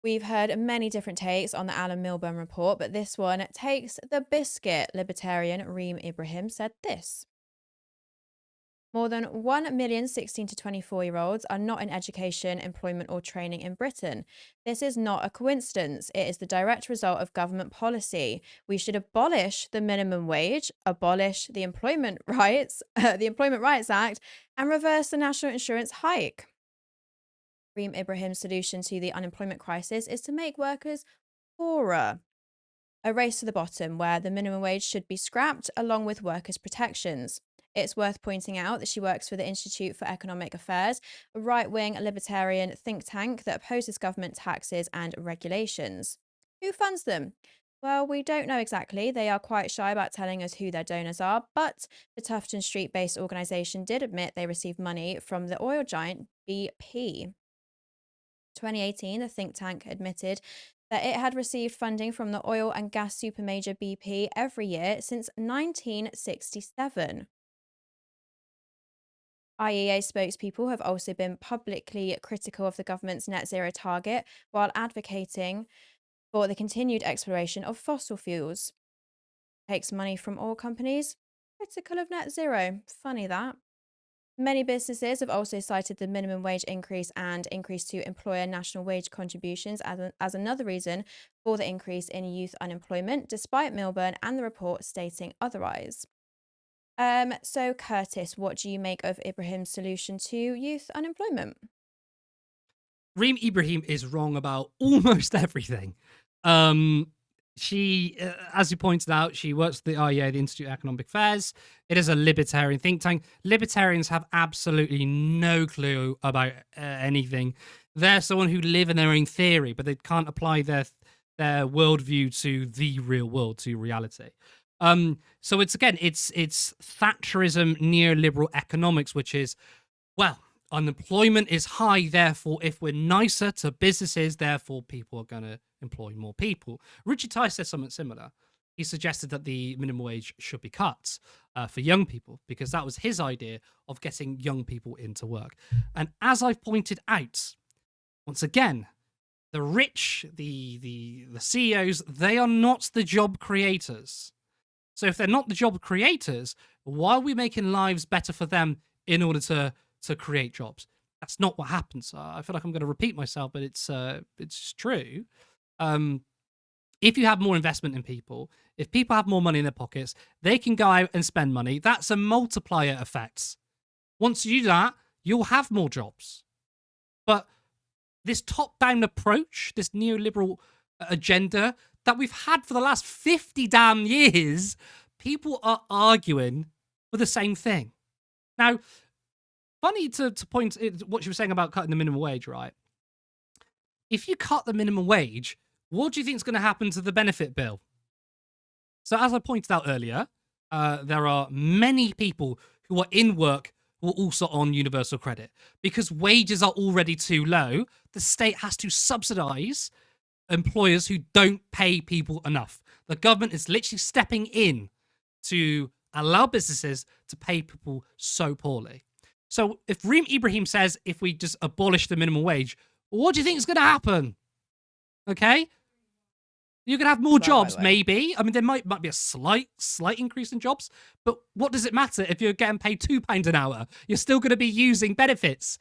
We've heard many different takes on the Alan Milburn report, but this one takes the biscuit. Libertarian Reem Ibrahim said this. More than 1 million 16 to 24-year-olds are not in education, employment, or training in Britain. This is not a coincidence. It is the direct result of government policy. We should abolish the minimum wage, abolish the Employment Rights Act, and reverse the national insurance hike. Reem Ibrahim's solution to the unemployment crisis is to make workers poorer. A race to the bottom where the minimum wage should be scrapped along with workers' protections. It's worth pointing out that she works for the Institute for Economic Affairs, a right-wing libertarian think tank that opposes government taxes and regulations. Who funds them? Well, we don't know exactly. They are quite shy about telling us who their donors are, but the Tufton Street-based organisation did admit they received money from the oil giant BP. 2018, the think tank admitted that it had received funding from the oil and gas supermajor BP every year since 1967. IEA spokespeople have also been publicly critical of the government's net zero target while advocating for the continued exploration of fossil fuels. Takes money from oil companies, critical of net zero. Funny that. Many businesses have also cited the minimum wage increase and increase to employer national wage contributions as another reason for the increase in youth unemployment, despite Milburn and the report stating otherwise. So Curtis, what do you make of Ibrahim's solution to youth unemployment? Reem Ibrahim is wrong about almost everything. She, as you pointed out, she works for the IEA, the Institute of Economic Affairs. It is a libertarian think tank. Libertarians have absolutely no clue about anything. They're someone who live in their own theory, but they can't apply their worldview to the real world, to reality. So it's Thatcherism, neoliberal economics, which is, well, unemployment is high, therefore if we're nicer to businesses, therefore people are going to employ more people. Richard Tice said something similar. He suggested that the minimum wage should be cut for young people because that was his idea of getting young people into work. And as I've pointed out, once again, the rich, the CEOs, they are not the job creators. So if they're not the job creators, why are we making lives better for them in order to create jobs? That's not what happens. I feel like I'm going to repeat myself, but it's true. If you have more investment in people, if people have more money in their pockets, they can go out and spend money. That's a multiplier effect. Once you do that, you'll have more jobs. But this top-down approach, this neoliberal agenda that we've had for the last 50 damn years, people are arguing for the same thing. Now, funny to point what she was saying about cutting the minimum wage, right? If you cut the minimum wage, what do you think is going to happen to the benefit bill? So as I pointed out earlier, there are many people who are in work who are also on universal credit. Because wages are already too low, the state has to subsidize employers who don't pay people enough. The government is literally stepping in to allow businesses to pay people so poorly. So if Reem Ibrahim says if we just abolish the minimum wage, what do you think is going to happen? Okay? You can have more jobs, maybe. I mean, there might be a slight increase in jobs, but what does it matter if you're getting paid £2 an hour? You're still going to be using benefits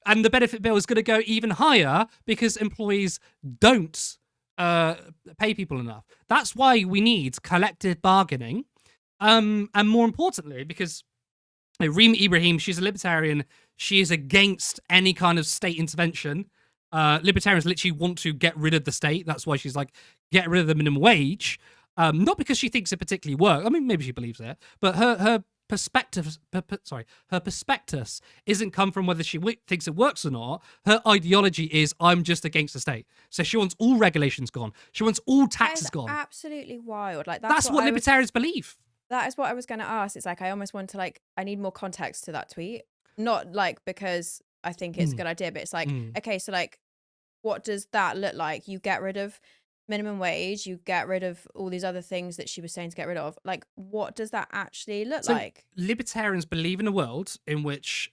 and the benefit bill is going to go even higher because employees don't pay people enough. That's why we need collective bargaining. And more importantly, because Reem Ibrahim, she's a libertarian. She is against any kind of state intervention. Libertarians literally want to get rid of the state. That's why she's like, get rid of the minimum wage. Not because she thinks it particularly works. I mean, maybe she believes it, but her perspective, her prospectus isn't come from whether she thinks it works or not. Her ideology is, I'm just against the state. So she wants all regulations gone. She wants all taxes gone. Absolutely wild. Like that's what libertarians believe. That is what I was going to ask. It's like I almost want to I need more context to that tweet. Not because I think it's a good idea, but it's okay, so what does that look like? You get rid of minimum wage, you get rid of all these other things that she was saying to get rid of. What does that actually look like? Libertarians believe in a world in which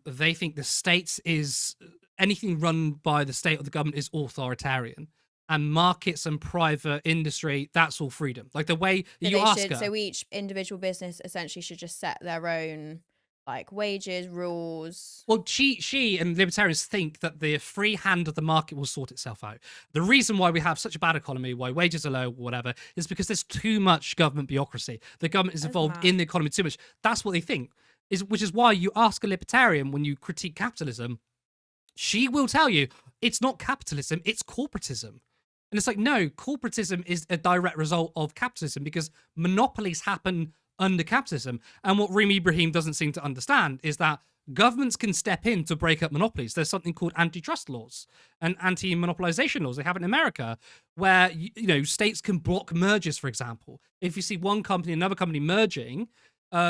they think the state is anything run by the state or the government is authoritarian. And markets and private industry, that's all freedom. Like the way you ask her. So each individual business essentially should just set their own like wages, rules. Well, she and libertarians think that the free hand of the market will sort itself out. The reason why we have such a bad economy, why wages are low, whatever, is because there's too much government bureaucracy. The government is involved in the economy too much. That's what they think. Which is why you ask a libertarian when you critique capitalism, she will tell you it's not capitalism, it's corporatism. And it's like, no, corporatism is a direct result of capitalism because monopolies happen under capitalism. And what Reem Ibrahim doesn't seem to understand is that governments can step in to break up monopolies. There's something called antitrust laws and anti-monopolization laws. They have it in America where, states can block mergers, for example. If you see one company, another company merging,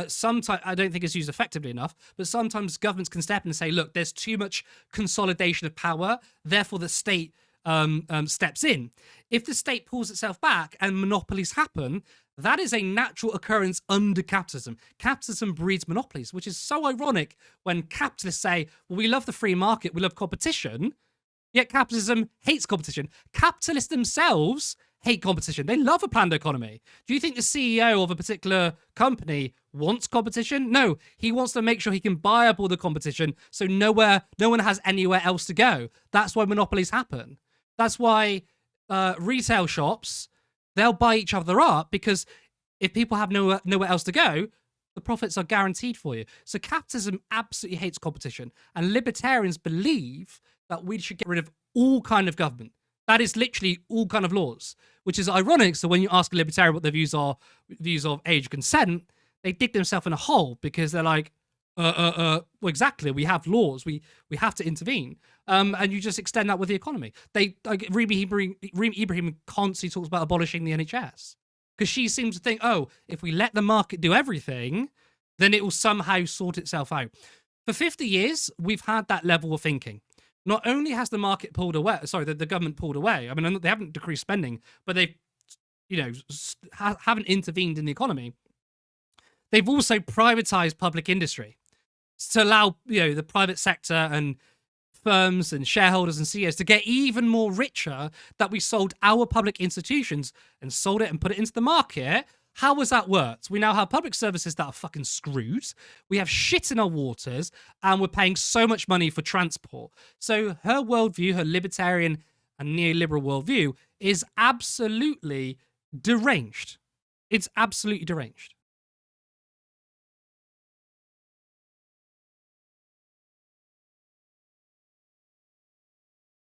sometimes, I don't think it's used effectively enough, but sometimes governments can step in and say, look, there's too much consolidation of power, therefore the state steps in. If the state pulls itself back and monopolies happen, that is a natural occurrence under capitalism. Capitalism breeds monopolies, which is so ironic when capitalists say, well, we love the free market, we love competition, yet capitalism hates competition. Capitalists themselves hate competition. They love a planned economy. Do you think the CEO of a particular company wants competition? No, he wants to make sure he can buy up all the competition so no one has anywhere else to go. That's why monopolies happen. That's why retail shops, they'll buy each other up because if people have nowhere else to go, the profits are guaranteed for you. So capitalism absolutely hates competition. And libertarians believe that we should get rid of all kind of government. That is literally all kind of laws, which is ironic. So when you ask a libertarian what their views of age consent, they dig themselves in a hole because they're like, well, exactly. We have laws. We have to intervene. And you just extend that with the economy. Reem Ibrahim constantly talks about abolishing the NHS because she seems to think, oh, if we let the market do everything, then it will somehow sort itself out. For 50 years, we've had that level of thinking. Not only has the market pulled away, the government pulled away. I mean, they haven't decreased spending, but they've, haven't intervened in the economy. They've also privatized public industry to allow, the private sector and firms and shareholders and CEOs to get even more richer, that we sold our public institutions and sold it and put it into the market. How has that worked? We now have public services that are fucking screwed. We have shit in our waters and we're paying so much money for transport. So her worldview, her libertarian and neoliberal worldview is absolutely deranged. It's absolutely deranged.